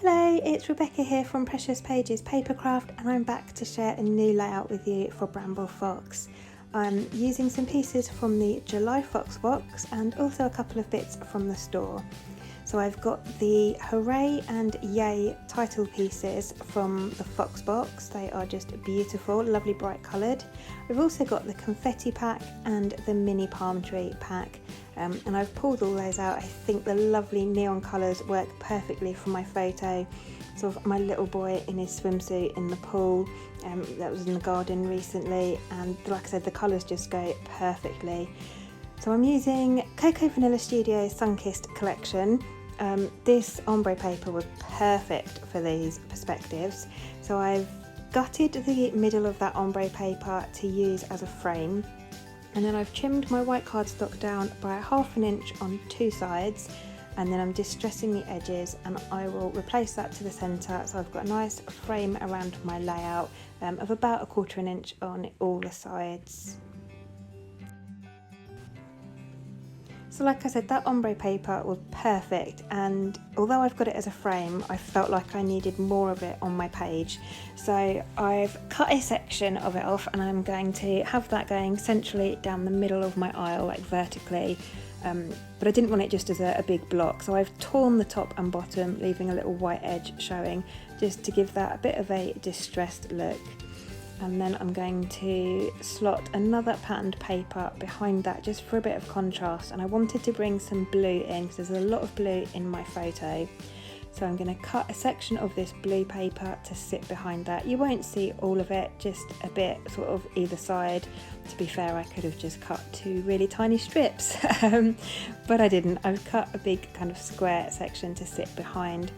Hello, it's Rebecca here from Precious Pages Papercraft, and I'm back to share a new layout with you for Bramble Fox. I'm using some pieces from the July Fox box and also a couple of bits from the store. So I've got the Hooray and Yay title pieces from the Fox box. They are just beautiful, lovely bright coloured. We've also got the Confetti pack and the mini palm tree pack. And I've pulled all those out. I think the lovely neon colours work perfectly for my photo. Sort of my little boy in his swimsuit in the pool. That was in the garden recently, and like I said, the colours just go perfectly. So I'm using Cocoa Vanilla Studios Sunkissed collection. This ombre paper was perfect for these perspectives. So I've gutted the middle of that ombre paper to use as a frame. And then I've trimmed my white cardstock down by 1/2 inch on two sides, and then I'm distressing the edges, and I will replace that to the centre, so I've got a nice frame around my layout of about 1/4 inch on all the sides. So like I said, that ombre paper was perfect, and although I've got it as a frame, I felt like I needed more of it on my page. So I've cut a section of it off, and I'm going to have that going centrally down the middle of my aisle, like vertically. But I didn't want it just as a big block, so I've torn the top and bottom, leaving a little white edge showing, just to give that a bit of a distressed look. And then I'm going to slot another patterned paper behind that just for a bit of contrast, and I wanted to bring some blue in because there's a lot of blue in my photo. So I'm going to cut a section of this blue paper to sit behind that. You won't see all of it, just a bit sort of either side. To be fair, I could have just cut 2 really tiny strips, but I didn't. I've cut a big kind of square section to sit behind.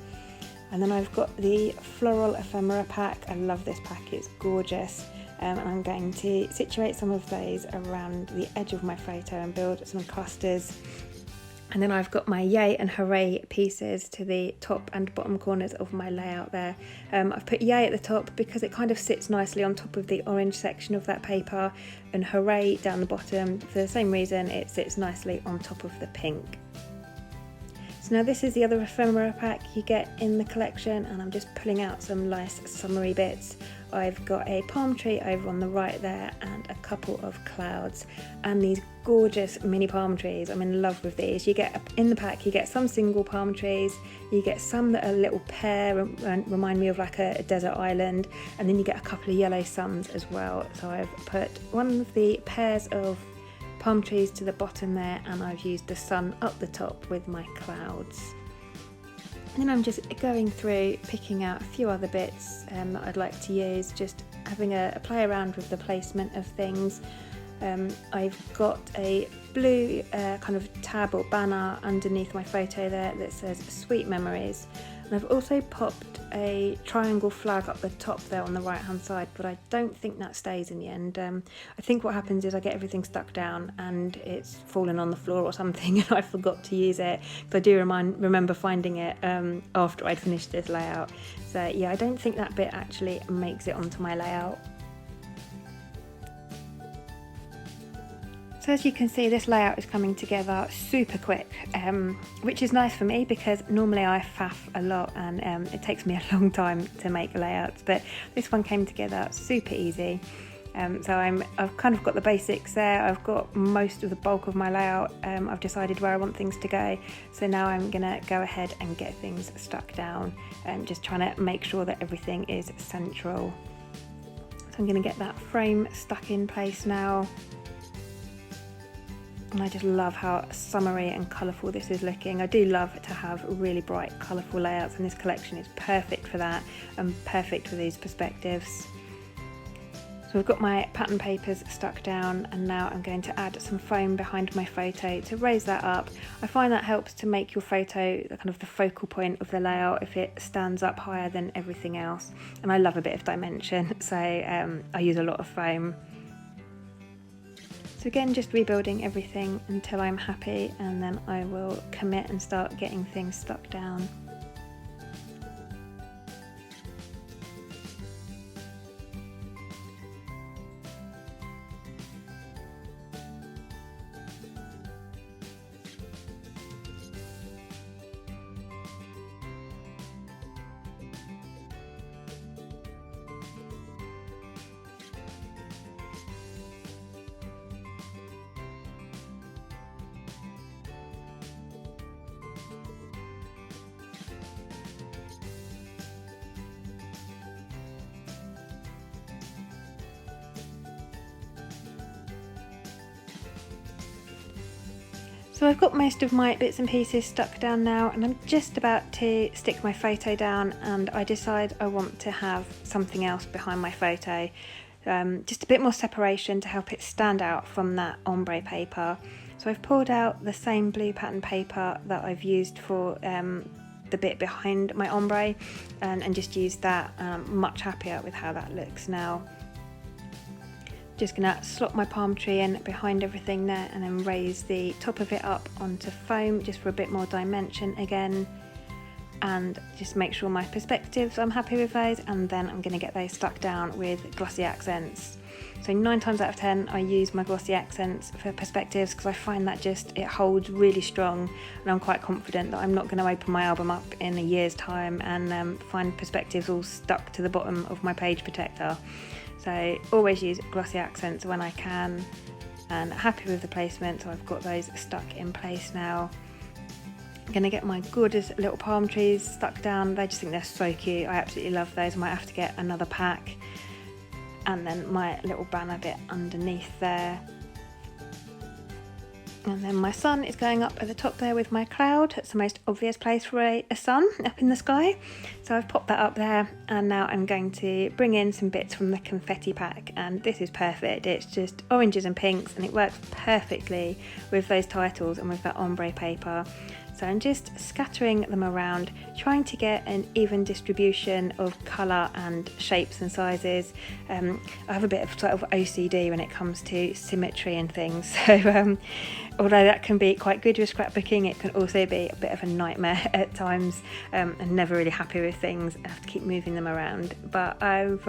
And then I've got the Floral Ephemera pack. I love this pack, it's gorgeous. And I'm going to situate some of those around the edge of my photo and build some clusters. And then I've got my Yay and Hooray pieces to the top and bottom corners of my layout there. I've put Yay at the top because it kind of sits nicely on top of the orange section of that paper, and Hooray down the bottom for the same reason, it sits nicely on top of the pink. So now this is the other ephemera pack you get in the collection, and I'm just pulling out some nice summery bits. I've got a palm tree over on the right there and a couple of clouds and these gorgeous mini palm trees. I'm in love with these. You get in the pack, you get some single palm trees, you get some that are a little pair and remind me of like a desert island, and then you get a couple of yellow suns as well. So I've put one of the pairs of palm trees to the bottom there, and I've used the sun up the top with my clouds. And then I'm just going through picking out a few other bits that I'd like to use, just having a play around with the placement of things. I've got a blue kind of tab or banner underneath my photo there that says Sweet Memories. And I've also popped a triangle flag up the top there on the right hand side, but I don't think that stays in the end. I think what happens is I get everything stuck down and it's fallen on the floor or something, and I forgot to use it. But I do remember finding it after I'd finished this layout. So yeah, I don't think that bit actually makes it onto my layout. So as you can see, this layout is coming together super quick, which is nice for me because normally I faff a lot and it takes me a long time to make layouts, but this one came together super easy. So I've kind of got the basics there. I've got most of the bulk of my layout. I've decided where I want things to go. So now I'm gonna go ahead and get things stuck down, just trying to make sure that everything is central. So I'm gonna get that frame stuck in place now. And I just love how summery and colourful this is looking. I do love to have really bright, colourful layouts, and this collection is perfect for that and perfect for these perspectives. So I've got my pattern papers stuck down, and now I'm going to add some foam behind my photo to raise that up. I find that helps to make your photo kind of the focal point of the layout if it stands up higher than everything else. And I love a bit of dimension, so I use a lot of foam. So again, just rebuilding everything until I'm happy, and then I will commit and start getting things stuck down. So I've got most of my bits and pieces stuck down now, and I'm just about to stick my photo down, and I decide I want to have something else behind my photo. Just a bit more separation to help it stand out from that ombre paper. So I've pulled out the same blue pattern paper that I've used for the bit behind my ombre, and just used that. I'm much happier with how that looks now. Just gonna slot my palm tree in behind everything there, and then raise the top of it up onto foam just for a bit more dimension again, and just make sure my perspectives, I'm happy with those, and then I'm gonna get those stuck down with glossy accents. So 9 times out of 10 I use my glossy accents for perspectives because I find that it holds really strong, and I'm quite confident that I'm not going to open my album up in a year's time and find perspectives all stuck to the bottom of my page protector. So always use glossy accents when I can, and happy with the placement, so I've got those stuck in place now. I'm going to get my gorgeous little palm trees stuck down. I just think they're so cute. I absolutely love those. I might have to get another pack. And then my little banner bit underneath there. And then my sun is going up at the top there with my cloud. It's the most obvious place for a sun up in the sky. So I've popped that up there, and now I'm going to bring in some bits from the confetti pack, and this is perfect. It's just oranges and pinks, and it works perfectly with those titles and with that ombre paper. So I'm just scattering them around, trying to get an even distribution of colour and shapes and sizes. I have a bit of sort of OCD when it comes to symmetry and things, so although that can be quite good with scrapbooking, it can also be a bit of a nightmare at times. I'm never really happy with things. I have to keep moving them around, but I've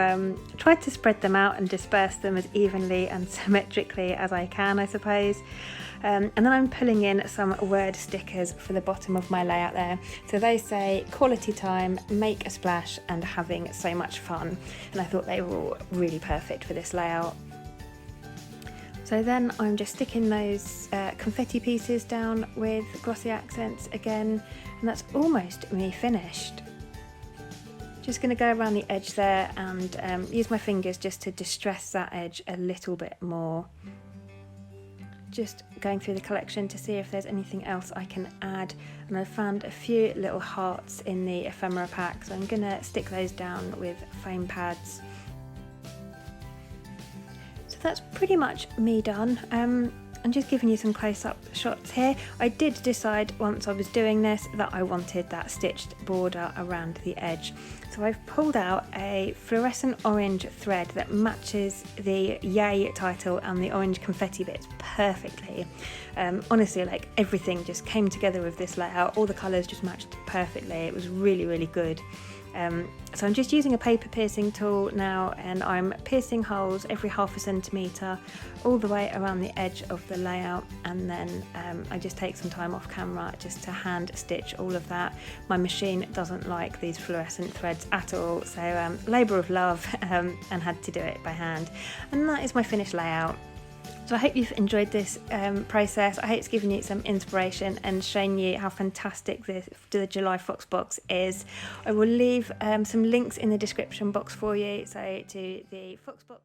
tried to spread them out and disperse them as evenly and symmetrically as I can, I suppose. And then I'm pulling in some word stickers for the bottom of my layout there. So they say quality time, make a splash, and having so much fun. And I thought they were all really perfect for this layout. So then I'm just sticking those confetti pieces down with glossy accents again, and that's almost me finished. Just going to go around the edge there and use my fingers just to distress that edge a little bit more. Just going through the collection to see if there's anything else I can add, and I found a few little hearts in the ephemera pack, so I'm going to stick those down with foam pads. So that's pretty much me done. I'm just giving you some close-up shots here. I did decide once I was doing this that I wanted that stitched border around the edge. So I've pulled out a fluorescent orange thread that matches the Yay title and the orange confetti bits perfectly. Honestly, like everything just came together with this layout. All the colours just matched perfectly. It was really, really good. So I'm just using a paper piercing tool now, and I'm piercing holes every ½ centimetre all the way around the edge of the layout, and then I just take some time off camera just to hand stitch all of that. My machine doesn't like these fluorescent threads at all, so labour of love, and had to do it by hand. And that is my finished layout. So I hope you've enjoyed this process. I hope it's given you some inspiration and shown you how fantastic the July Fox box is. I will leave some links in the description box for you, so to the Fox box.